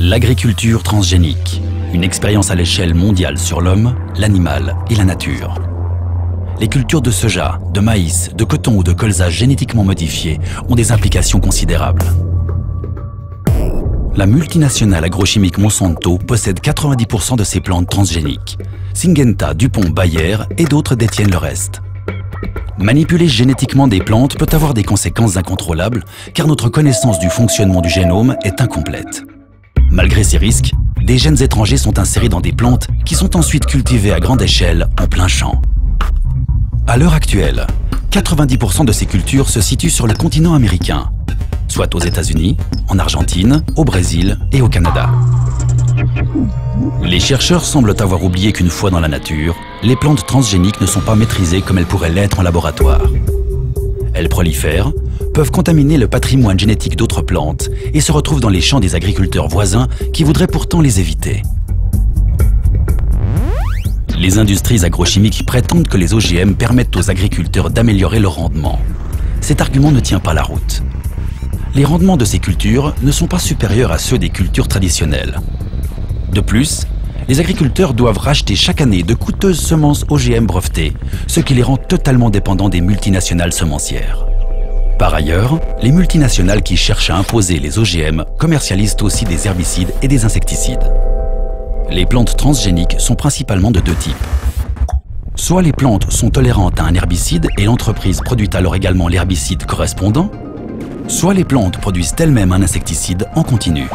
L'agriculture transgénique, une expérience à l'échelle mondiale sur l'homme, l'animal et la nature. Les cultures de soja, de maïs, de coton ou de colza génétiquement modifiés ont des implications considérables. La multinationale agrochimique Monsanto possède 90% de ces plantes transgéniques. Syngenta, DuPont, Bayer et d'autres détiennent le reste. Manipuler génétiquement des plantes peut avoir des conséquences incontrôlables car notre connaissance du fonctionnement du génome est incomplète. Malgré ces risques, des gènes étrangers sont insérés dans des plantes qui sont ensuite cultivées à grande échelle en plein champ. À l'heure actuelle, 90% de ces cultures se situent sur le continent américain, soit aux États-Unis, en Argentine, au Brésil et au Canada. Les chercheurs semblent avoir oublié qu'une fois dans la nature, les plantes transgéniques ne sont pas maîtrisées comme elles pourraient l'être en laboratoire. Elles prolifèrent, peuvent contaminer le patrimoine génétique d'autres plantes et se retrouvent dans les champs des agriculteurs voisins qui voudraient pourtant les éviter. Les industries agrochimiques prétendent que les OGM permettent aux agriculteurs d'améliorer leur rendement. Cet argument ne tient pas la route. Les rendements de ces cultures ne sont pas supérieurs à ceux des cultures traditionnelles. De plus, les agriculteurs doivent racheter chaque année de coûteuses semences OGM brevetées, ce qui les rend totalement dépendants des multinationales semencières. Par ailleurs, les multinationales qui cherchent à imposer les OGM commercialisent aussi des herbicides et des insecticides. Les plantes transgéniques sont principalement de deux types. Soit les plantes sont tolérantes à un herbicide et l'entreprise produit alors également l'herbicide correspondant, soit les plantes produisent elles-mêmes un insecticide en continu.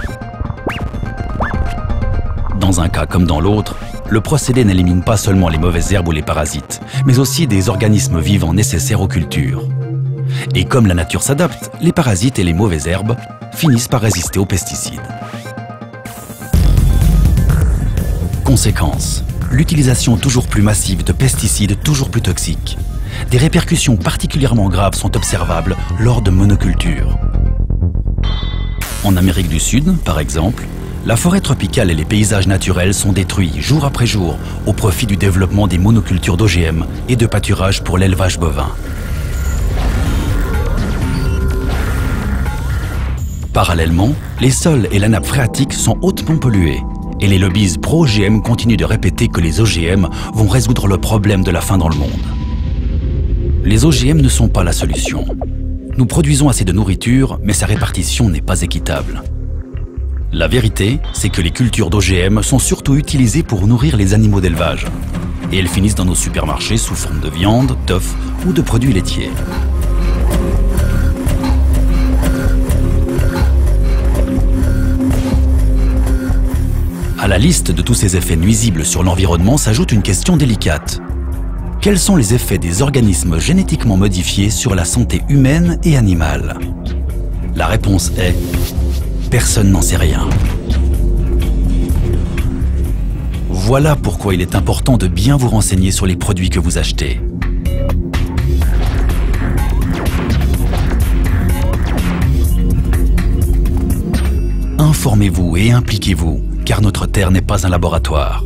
Dans un cas comme dans l'autre, le procédé n'élimine pas seulement les mauvaises herbes ou les parasites, mais aussi des organismes vivants nécessaires aux cultures. Et comme la nature s'adapte, les parasites et les mauvaises herbes finissent par résister aux pesticides. Conséquence, l'utilisation toujours plus massive de pesticides toujours plus toxiques. Des répercussions particulièrement graves sont observables lors de monocultures. En Amérique du Sud, par exemple, la forêt tropicale et les paysages naturels sont détruits jour après jour au profit du développement des monocultures d'OGM et de pâturage pour l'élevage bovin. Parallèlement, les sols et la nappe phréatique sont hautement pollués et les lobbies pro-OGM continuent de répéter que les OGM vont résoudre le problème de la faim dans le monde. Les OGM ne sont pas la solution. Nous produisons assez de nourriture, mais sa répartition n'est pas équitable. La vérité, c'est que les cultures d'OGM sont surtout utilisées pour nourrir les animaux d'élevage. Et elles finissent dans nos supermarchés sous forme de viande, d'œufs ou de produits laitiers. À la liste de tous ces effets nuisibles sur l'environnement s'ajoute une question délicate. Quels sont les effets des organismes génétiquement modifiés sur la santé humaine et animale? La réponse est: personne n'en sait rien. Voilà pourquoi il est important de bien vous renseigner sur les produits que vous achetez. Informez-vous et impliquez-vous, car notre Terre n'est pas un laboratoire.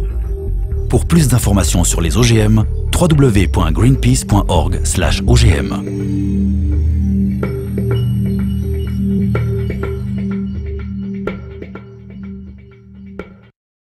Pour plus d'informations sur les OGM, www.greenpeace.org/OGM.